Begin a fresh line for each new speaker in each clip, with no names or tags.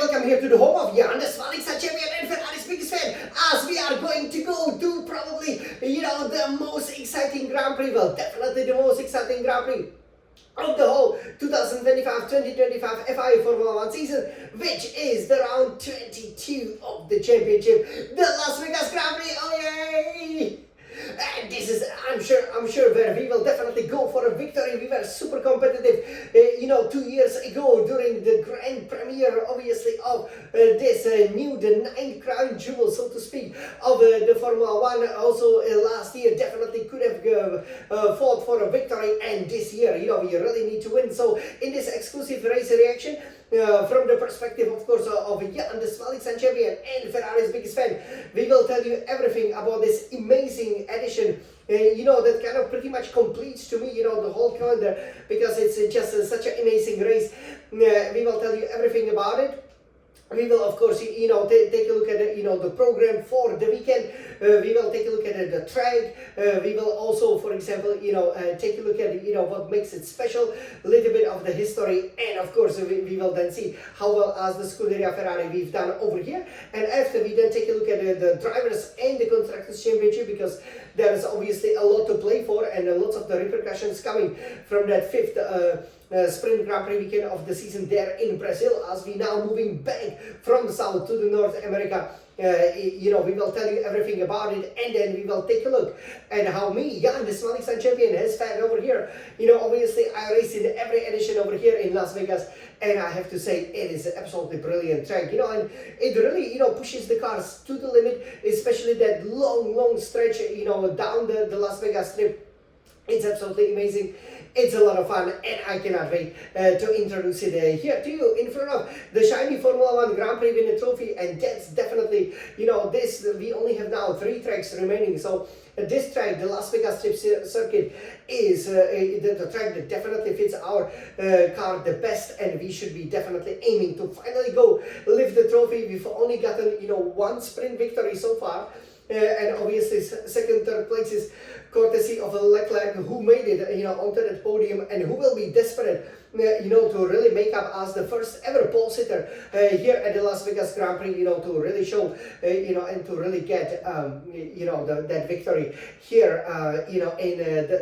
welcome here to the home of Jan, the Svalix champion and Ferrari's biggest fan, as we are going to go to probably, the most exciting Grand Prix, well, definitely the most exciting Grand Prix of the whole 2025-2025 FIA Formula 1 season, which is the round 22 of the championship, the Las Vegas Grand Prix. Oh yay! And this is, I'm sure, where we will definitely go for a victory. We were super competitive, 2 years ago during the grand premiere, obviously, of this new, the ninth crown jewel, so to speak, of the Formula 1. Also, last year definitely could have fought for a victory, and this year, we really need to win. So, in this exclusive race reaction, from the perspective, of course, of Jan, the Svalix champion and Ferrari's biggest fan, we will tell you everything about this amazing edition, that kind of pretty much completes to me, the whole calendar, because it's just such an amazing race. We will tell you everything about it. We will, of course, take a look at the program for the weekend. We will take a look at the track. We will also, for example, take a look at what makes it special, a little bit of the history, and of course, we will then see how well as the Scuderia Ferrari we've done over here. And after we then take a look at the drivers and the constructors championship, because there is obviously a lot to play for and lots of the repercussions coming from that fifth sprint Grand Prix weekend of the season there in Brazil, as we now moving back from South to the North America. We will tell you everything about it, and then we will take a look at how me, Jan, the Svalix champion, has fared over here. Obviously I race in every edition over here in Las Vegas, and I have to say it is an absolutely brilliant track, and it really, pushes the cars to the limit, especially that long stretch, down the Las Vegas Strip. It's absolutely amazing. It's a lot of fun, and I cannot wait to introduce it here to you in front of the shiny Formula 1 Grand Prix winner trophy. And that's definitely, this, we only have now 3 tracks remaining. So this track, the Las Vegas Strip circuit, is the track that definitely fits our car the best, and we should be definitely aiming to finally go lift the trophy. We've only gotten, 1 sprint victory so far. And obviously second, third places courtesy of Leclerc, who made it, onto that podium, and who will be desperate, to really make up as the first ever pole sitter here at the Las Vegas Grand Prix, to really show, and to really get, that victory here, in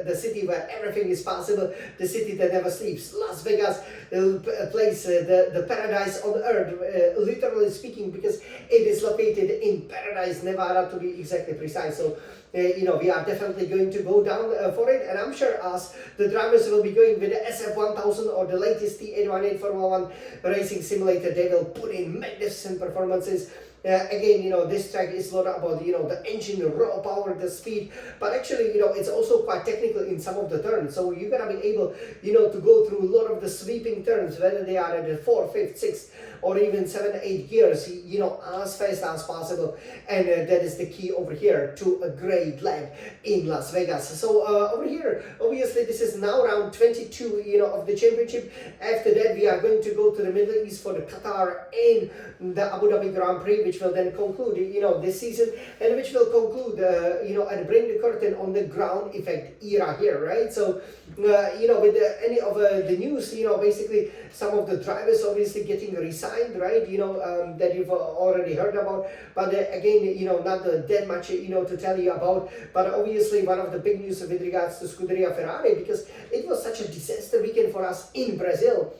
the city where everything is possible, the city that never sleeps. Las Vegas, a place, the paradise on earth, literally speaking, because it is located in Paradise, Nevada, to be exactly precise. So, we are definitely going to go down for it, and I'm sure as the drivers will be going with the SF1000 or the latest T818 Formula 1 racing simulator, they will put in magnificent performances. Again, this track is a lot about, the engine, the raw power, the speed, but actually, it's also quite technical in some of the turns. So you're gonna be able, to go through a lot of the sweeping turns, whether they are at the 4th, 5th, 6th, or even 7, 8 gears, as fast as possible. And that is the key over here to a great lap in Las Vegas. So over here, obviously, this is now round 22, of the championship. After that, we are going to go to the Middle East for the Qatar and the Abu Dhabi Grand Prix, which will then conclude, this season, and which will conclude, and bring the curtain on the ground effect era here, right? So, with any of the news, basically some of the drivers obviously getting resigned, right? That you've already heard about, but again, not that much, to tell you about. But obviously, one of the big news with regards to Scuderia Ferrari, because it was such a disaster weekend for us in Brazil.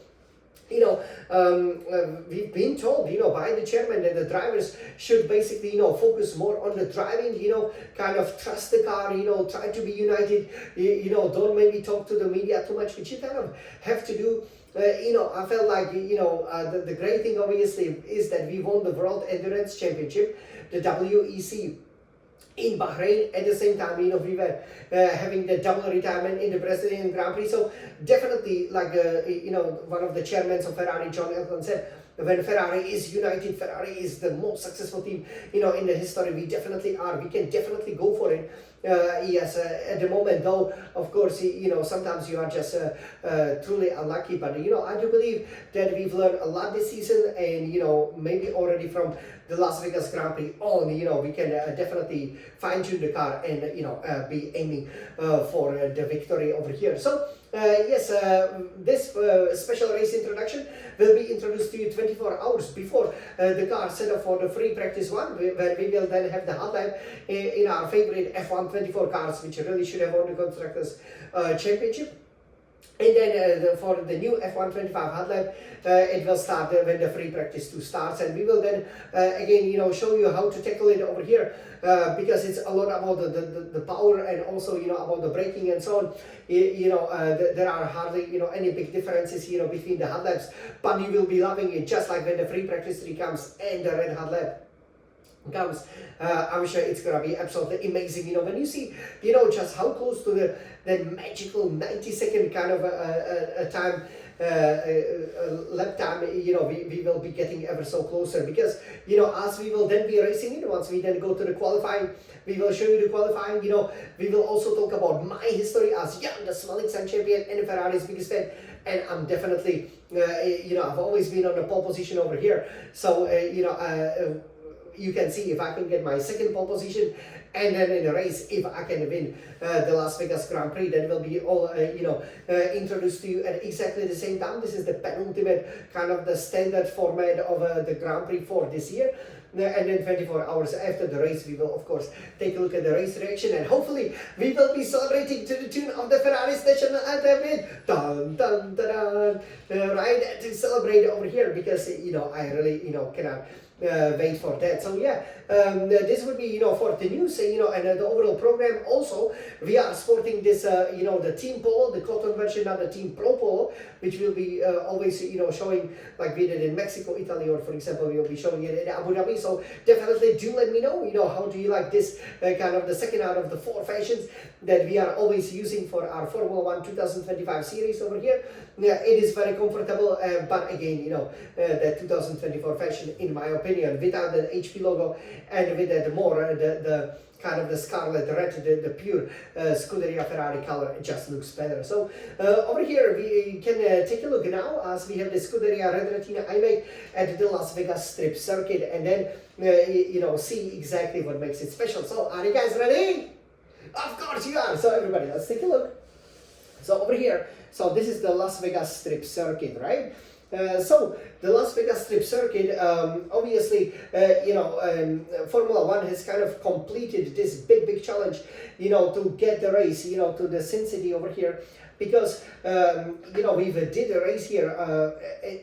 We've been told, by the chairman that the drivers should basically, focus more on the driving, kind of trust the car, try to be united, don't maybe talk to the media too much, which you kind of have to do. I felt like, the great thing obviously is that we won the World Endurance Championship, the WEC, in Bahrain. At the same time, we were having the double retirement in the Brazilian Grand Prix. So definitely, like, one of the chairmen of Ferrari, John Elkann, said, when Ferrari is united, Ferrari is the most successful team, in the history. We definitely are. We can definitely go for it. Yes, at the moment, though, of course, sometimes you are just truly unlucky. But, I do believe that we've learned a lot this season, and, maybe already from the Las Vegas Grand Prix on, we can definitely fine-tune the car and, be aiming for the victory over here. So, Yes, this special race introduction will be introduced to you 24 hours before the car set up for the free practice one, where we will then have the hot lap in our favorite F1 24 cars, which really should have won the Constructors' Championship. And then for the new F1 25 hot lap, it will start when the free practice 2 starts, and we will then again, show you how to tackle it over here, because it's a lot about the power, and also about the braking and so on. There are hardly any big differences between the hot laps, but you will be loving it just like when the free practice 3 comes and the red hot lap comes. I'm sure it's gonna be absolutely amazing. When you see just how close to the magical 90-second kind of a time, lap time, we will be getting ever so closer, because as we will then be racing it, once we then go to the qualifying, we will show you the qualifying. We will also talk about my history as the Swelling Sun champion and Ferrari's biggest fan. And I'm definitely I've always been on the pole position over here, so you can see if I can get my second pole position, and then in the race, if I can win the Las Vegas Grand Prix, that will be all introduced to you at exactly the same time. This is the penultimate kind of the standard format of the Grand Prix for this year. And then 24 hours after the race, we will of course take a look at the race reaction, and hopefully we will be celebrating to the tune of the Ferrari's national anthem. Dun dun dun dun, right, to celebrate over here, because I really cannot wait for that. So this would be for the news, and the overall program. Also, we are sporting this the team polo, the cotton version of the team pro polo, which will be always showing like we did in Mexico, Italy, or for example we will be showing it in Abu Dhabi. So definitely do let me know how do you like this kind of the second out of the 4 fashions that we are always using for our Formula 1 2025 series over here. It is very comfortable, but again the 2024 fashion, in my opinion, without the HP logo and with the more the kind of the scarlet red, the pure Scuderia Ferrari color, it just looks better. So over here we can take a look now, as we have the Scuderia Red Retina iMac at the Las Vegas Strip Circuit, and then see exactly what makes it special. So are you guys ready? Of course you are. So everybody, let's take a look. So over here, so this is the Las Vegas Strip Circuit, right? So the Las Vegas Strip Circuit, obviously, Formula 1 has kind of completed this big challenge, to get the race, to the Sin City over here, because, we did a race here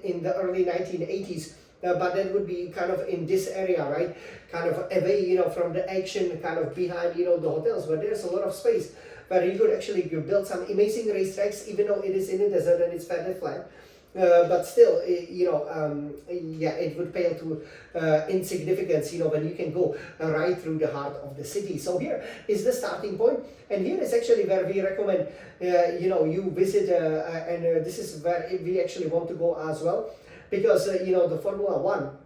in the early 1980s. But that would be kind of in this area, right? Kind of away, from the action, kind of behind, the hotels, where there's a lot of space where you could actually build some amazing racetracks, even though it is in the desert and it's fairly flat. But still, it would pale to insignificance, when you can go right through the heart of the city. So here is the starting point, and here is actually where we recommend, you visit, and this is where we actually want to go as well, because, the Formula 1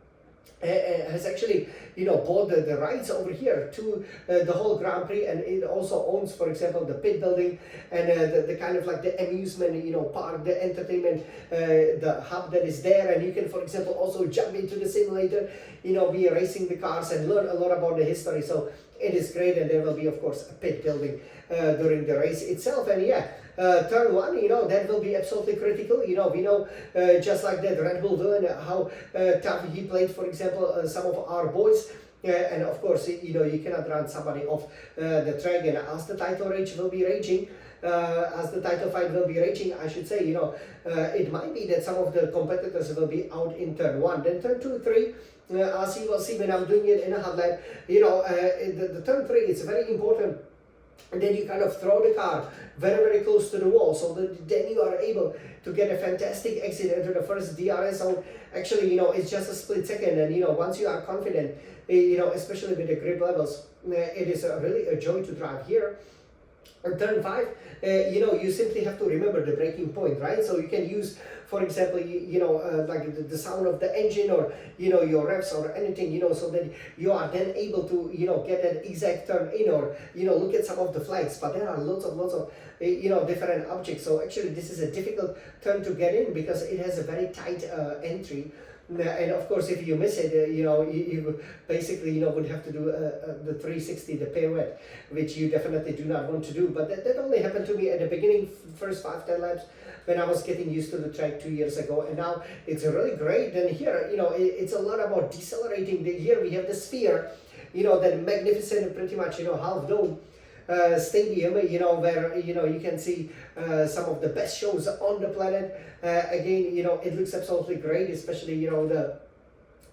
has actually, bought the rights over here to the whole Grand Prix, and it also owns, for example, the pit building and the kind of like the amusement, park, the entertainment, the hub that is there, and you can, for example, also jump into the simulator, be racing the cars and learn a lot about the history. So it is great, and there will be, of course, a pit building during the race itself, and turn 1, that will be absolutely critical. We know just like that Red Bull villain, how tough he played, for example, some of our boys. And of course, you cannot run somebody off the track, and as the title race will be raging, as the title fight will be raging, I should say, it might be that some of the competitors will be out in turn 1. Then turn 2, 3, as you will see when I'm doing it in a hot lap, the turn 3 is very important. And then you kind of throw the car very close to the wall, so that then you are able to get a fantastic exit into the first DRS zone. Actually, it's just a split second, and once you are confident, especially with the grip levels, it is really a joy to drive here. On turn 5, you simply have to remember the braking point, right? So you can use, for example, like the sound of the engine, or your revs or anything, so that you are then able to get that exact turn in, or look at some of the flags. But there are lots of different objects. So actually, this is a difficult turn to get in, because it has a very tight entry. And of course, if you miss it, you basically, would have to do the 360, the pirouette, which you definitely do not want to do. But that only happened to me at the beginning, first 5-10 laps, when I was getting used to the track 2 years ago. And now it's really great. And here, it's a lot about decelerating. Here we have the sphere, that magnificent, pretty much, half dome stadium, where you can see some of the best shows on the planet. Again, it looks absolutely great, especially the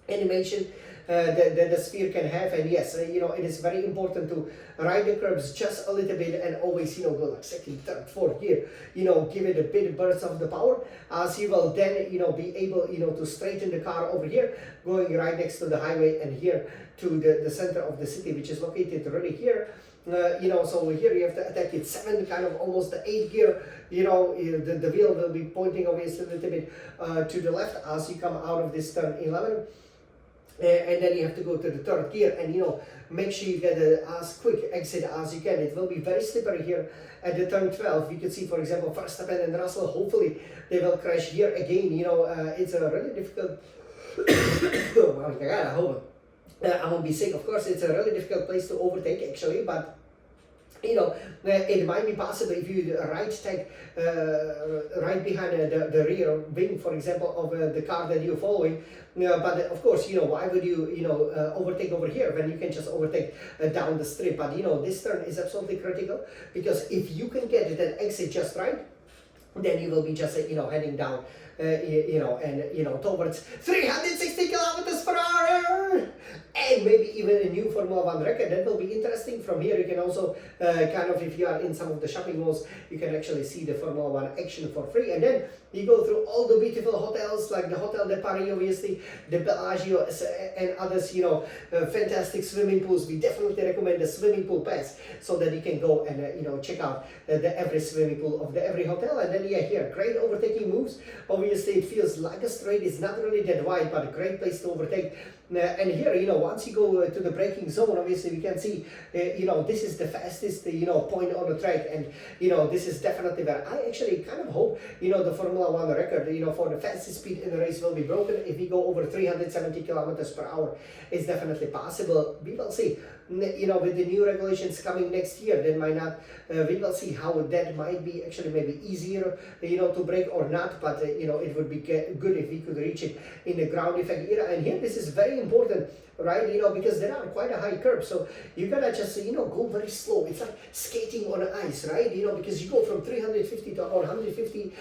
animation that the sphere can have. And yes, it is very important to ride the curbs just a little bit and always go like second, third, fourth gear, give it a bit burst of the power, as you will then be able to straighten the car over here, going right next to the highway, and here to the center of the city, which is located really here. So here you have to attack it 7, kind of almost the 8th gear. The wheel will be pointing obviously a little bit to the left as you come out of this turn 11. And then you have to go to the 3rd gear and make sure you get as quick exit as you can. It will be very slippery here at the turn 12. You can see, for example, Verstappen and Russell, hopefully they will crash here again. It's a really difficult oh my god, I hope I won't be sick. Of course, it's a really difficult place to overtake actually, but it might be possible if you right behind the rear wing, for example, of the car that you're following. But of course, why would you, overtake over here when you can just overtake down the strip? But this turn is absolutely critical, because if you can get that exit just right, then you will be just heading down and towards 360 kilometers per hour, and maybe even a new Formula 1 record. That will be interesting. From here you can also kind of, if you are in some of the shopping malls, you can actually see the Formula 1 action for free. And then you go through all the beautiful hotels, like the Hotel de Paris, obviously, the Bellagio, and others, fantastic swimming pools. We definitely recommend the swimming pool pass, so that you can go and check out every swimming pool of every hotel. And then here, great overtaking moves. Obviously, it feels like a straight. It's not really that wide, but a great place to overtake. And here, once you go to the braking zone, obviously we can see, this is the fastest, point on the track. And, this is definitely where I actually kind of hope, the Formula 1 record, for the fastest speed in the race will be broken. If we go over 370 kilometers per hour, it's definitely possible. We will see. With the new regulations coming next year, then might not, we will see how that might be actually maybe easier, to break or not, but, it would be good if we could reach it in the ground effect era. And here, this is very important, right? Because there are quite a high curve, so you gotta just, go very slow. It's like skating on ice, right? Because you go from 350 to about 150,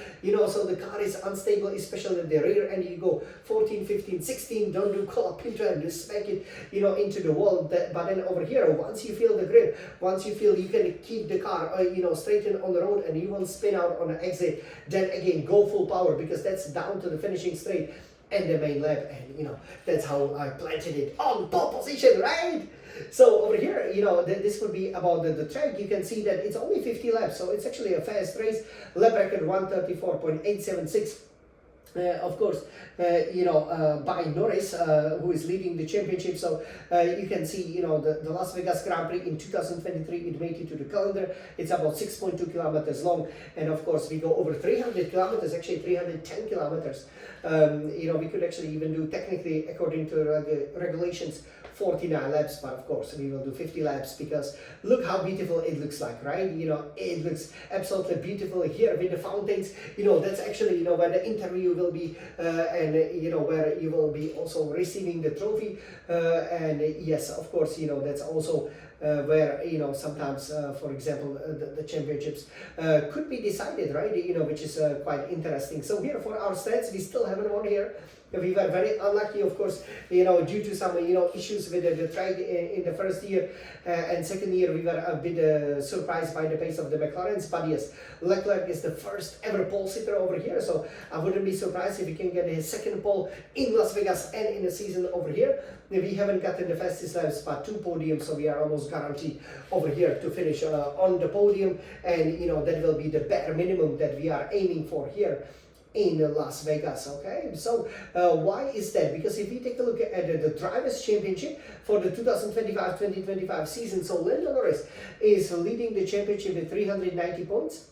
so the car is unstable, especially at the rear end. You go 14, 15, 16, don't do colapinto and just smack it, into the wall. But then over here, once you feel the grip, once you feel you can keep the car, straighten on the road and you won't spin out on the exit, then again, go full power, because that's down to the finishing straight and the main lap. And that's how I planted it on pole position, right? So over here, this would be about the track. You can see that it's only 50 laps, so it's actually a fast race. Lap record 134.876. Of course, by Norris, who is leading the championship. So you can see, the Las Vegas Grand Prix in 2023, it made it to the calendar. It's about 6.2 kilometers long. And of course, we go over 300 kilometers, actually 310 kilometers. We could actually even do, technically, according to the regulations, 49 laps, but of course we will do 50 laps, because look how beautiful it looks like, right? It looks absolutely beautiful here with the fountains. That's actually, where the interview will be, and where you will be also receiving the trophy. And yes, of course, that's also where sometimes, for example, the championships could be decided, right? Which is quite interesting. So here for our stats, we still haven't won here. We were very unlucky, of course, due to some, issues with the track in the first year. And second year, we were a bit surprised by the pace of the McLarens. But yes, Leclerc is the first ever pole sitter over here. So I wouldn't be surprised if he can get his second pole in Las Vegas and in the season over here. We haven't gotten the fastest laps, but 2 podiums, so we are almost guaranteed over here to finish on the podium. And, that will be the bare minimum that we are aiming for here in Las Vegas. Okay, so why is that? Because if we take a look at the Drivers' Championship for the 2025-2025 season, so Lando Norris is leading the championship with 390 points.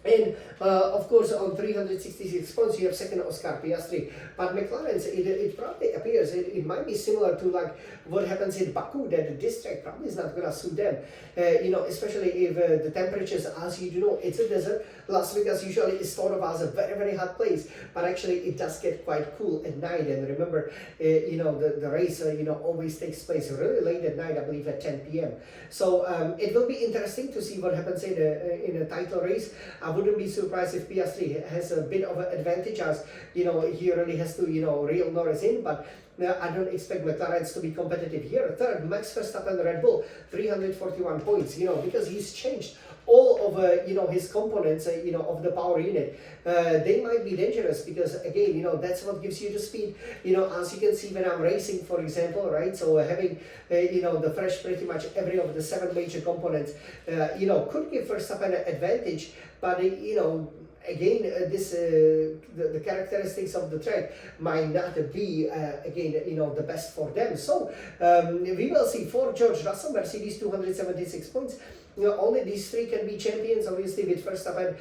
And of course, on 366 points, you have second Oscar Piastri. But McLaren's, it probably appears it might be similar to like what happens in Baku, that this track probably is not going to suit them. Especially if the temperatures, as you do know, it's a desert. Las Vegas usually is thought of as a very, very hot place, but actually it does get quite cool at night. And remember, the race, always takes place really late at night, I believe at 10 p.m. So it will be interesting to see what happens in a title race. I wouldn't be surprised if Piastri has a bit of an advantage, as he really has to reel Norris in, but I don't expect McLaren's to be competitive here. Third, Max Verstappen, Red Bull, 341 points, because he's changed all of his components of the power unit. They might be dangerous because again that's what gives you the speed, as you can see when I'm racing, for example, right? So having the fresh pretty much every of the 7 major components could give Verstappen an advantage, but again, the characteristics of the track might not be the best for them. So we will see. For George Russell, Mercedes 276 points. Only these 3 can be champions. Obviously, with Verstappen,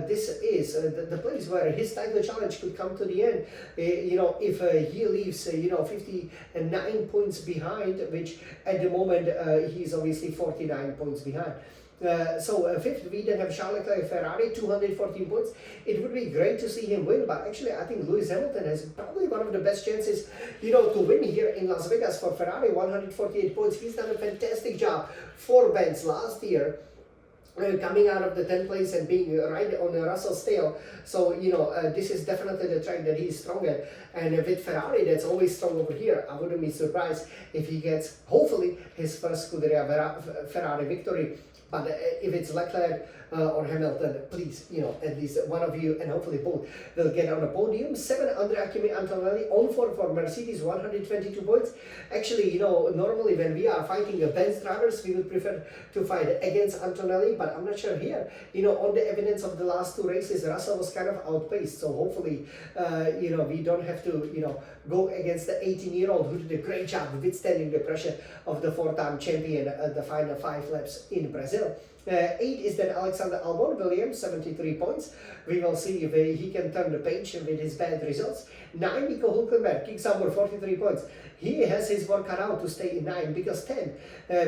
this is the place where his title challenge could come to the end. If he leaves 59 points behind, which at the moment he's obviously 49 points behind. Fifth, we then have Charles Leclerc, Ferrari, 214 points. It would be great to see him win, but actually I think Lewis Hamilton has probably one of the best chances, to win here in Las Vegas. For Ferrari, 148 points. He's done a fantastic job for Benz last year. Coming out of the 10th place and being right on Russell's tail. So, this is definitely the track that he's strong at. And with Ferrari, that's always strong over here. I wouldn't be surprised if he gets, hopefully, his first Scuderia Ferrari victory. But if it's Leclerc or Hamilton, please, at least one of you, and hopefully both, will get on the podium. 7, Andrea Kimi Antonelli, on for Mercedes, 122 points. Actually, normally when we are fighting Benz drivers, we would prefer to fight against Antonelli, but I'm not sure here. On the evidence of the last 2 races, Russell was kind of outpaced. So hopefully, we don't have to, go against the 18-year-old who did a great job withstanding the pressure of the 4-time champion at the final 5 laps in Brazil. 8 is then Alexander Albon, Williams, 73 points. We will see if he can turn the page with his bad results. 9, Nico Hülkenberg, Kick Sauber, 43 points. He has his work cut out to stay in 9, because 10,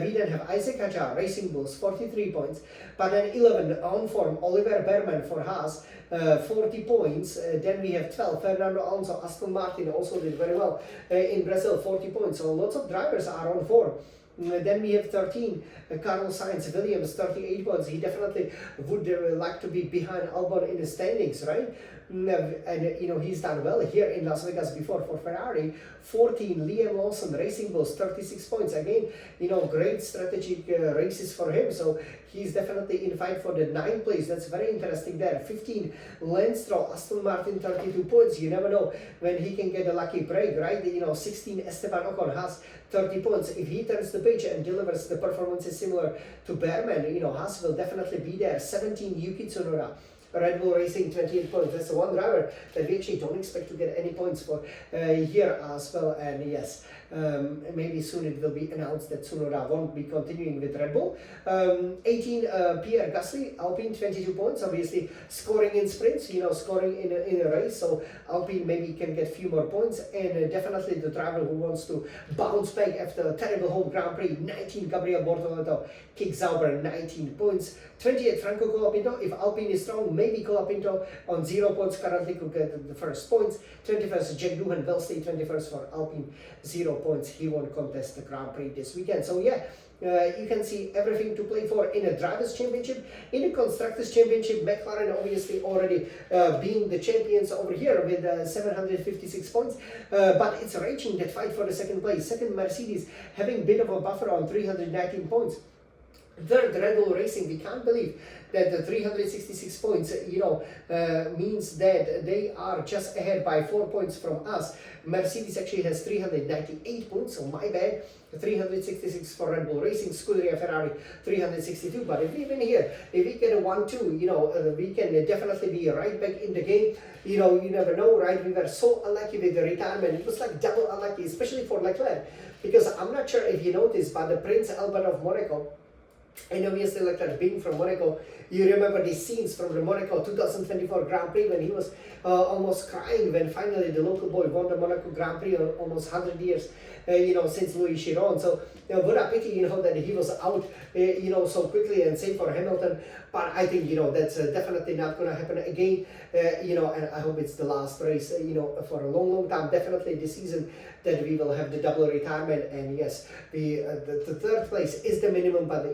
we then have Isaac Hadjar, Racing Bulls, 43 points. But then 11, on form, Oliver Behrman for Haas, 40 points. Then we have 12, Fernando Alonso, Aston Martin also did very well in Brazil, 40 points. So lots of drivers are on form. Then we have 13, Carlos Sainz, Williams, 38 points. He definitely would like to be behind Albon in the standings, right? And he's done well here in Las Vegas before. For Ferrari, 14, Liam Lawson, Racing Bulls, 36 points. Again, great strategic races for him. So he's definitely in fight for the 9th place. That's very interesting there. 15, Lance Stroll, Aston Martin, 32 points. You never know when he can get a lucky break, right? 16, Esteban Ocon has 30 points. If he turns the page and delivers the performances similar to Behrman, Haas will definitely be there. 17, Yuki Tsunoda, Red Bull Racing, 28 points. That's the one driver that we actually don't expect to get any points for here as well. And yes, maybe soon it will be announced that Tsunoda won't be continuing with Red Bull. 18, Pierre Gasly, Alpine, 22 points. Obviously scoring in sprints, scoring in a race. So Alpine maybe can get a few more points. And definitely the driver who wants to bounce back after a terrible home Grand Prix. 19, Gabriel Bortoleto, Kick Sauber, 19 points. 28, Franco Colapinto. If Alpine is strong, maybe Colapinto on 0 points currently could get the first points. 21st, Jack Doohan will stay 21st for Alpine, 0 points. He won't contest the Grand Prix this weekend. So yeah, you can see everything to play for in a Drivers' Championship. In the Constructors' Championship, McLaren obviously already being the champions over here with 756 points. But it's raging that fight for the 2nd place. 2nd, Mercedes having a bit of a buffer on 319 points. 3rd, Red Bull Racing. We can't believe that the 366 points, means that they are just ahead by 4 points from us. Mercedes actually has 398 points, so my bad. 366 for Red Bull Racing, Scuderia Ferrari 362. But if we win here, if we get a 1-2, we can definitely be right back in the game. You never know, right? We were so unlucky with the retirement. It was like double unlucky, especially for Leclerc, because I'm not sure if you noticed, but the Prince Albert of Monaco, And obviously, like that, being from Monaco, you remember the scenes from the Monaco 2024 Grand Prix when he was almost crying when finally the local boy won the Monaco Grand Prix on almost 100 years, since Louis Chiron. So, what a pity, that he was out, so quickly, and same for Hamilton. But I think, that's definitely not going to happen again, and I hope it's the last race, for a long, long time. Definitely this season that we will have the double retirement. And yes, the third place is the minimum, but,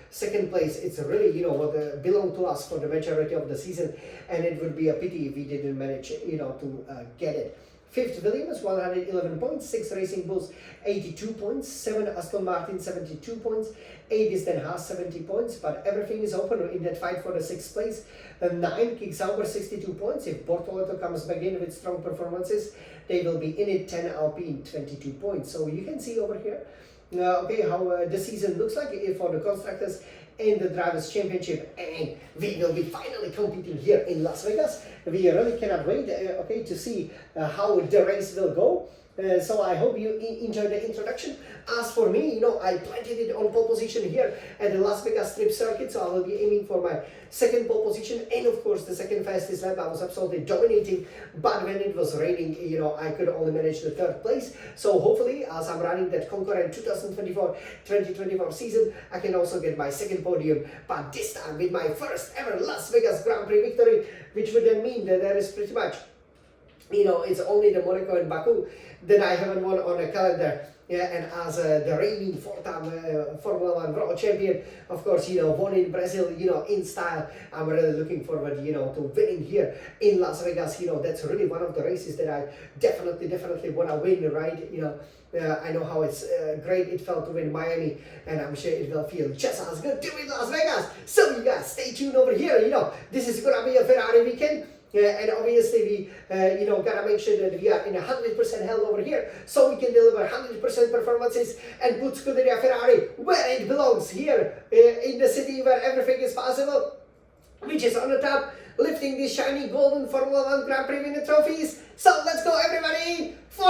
second place, it's really, what belonged to us for the majority of the season. And it would be a pity if we didn't manage, to get it. Fifth, Williams, 111 points. 6, Racing Bulls, 82 points. 7, Aston Martin, 72 points. 8 is then Haas, 70 points. But everything is open in that fight for the 6th place. 9, Kick Sauber, 62 points. If Bortoleto comes back in with strong performances, they will be in it. 10, Alpine, 22 points. So you can see over here, how the season looks like for the constructors in the Drivers' Championship, and we will be finally competing here in Las Vegas. We really cannot wait, to see how the race will go. So I hope you enjoyed the introduction. As for me, I planted it on pole position here at the Las Vegas Strip Circuit, so I will be aiming for my second pole position, and of course the second fastest lap. I was absolutely dominating, but when it was raining, I could only manage the 3rd place. So hopefully, as I'm running that concurrent 2024 season, I can also get my second podium, but this time with my first ever Las Vegas Grand Prix victory, which would then mean that there is pretty much, it's only the Monaco and Baku that I haven't won on a calendar. Yeah, and as the reigning 4-time Formula 1 World Champion, of course, won in Brazil, in style. I'm really looking forward, to winning here in Las Vegas. That's really one of the races that I definitely want to win, right? I know how it's great it felt to win Miami, and I'm sure it will feel just as good to win Las Vegas. So you guys, stay tuned over here. This is gonna be a Ferrari weekend. And obviously we, gotta make sure that we are in 100% health over here, so we can deliver 100% performances and put Scuderia Ferrari where it belongs, here in the city where everything is possible, which is on the top, lifting these shiny golden Formula 1 Grand Prix winner trophies. So let's go, everybody, for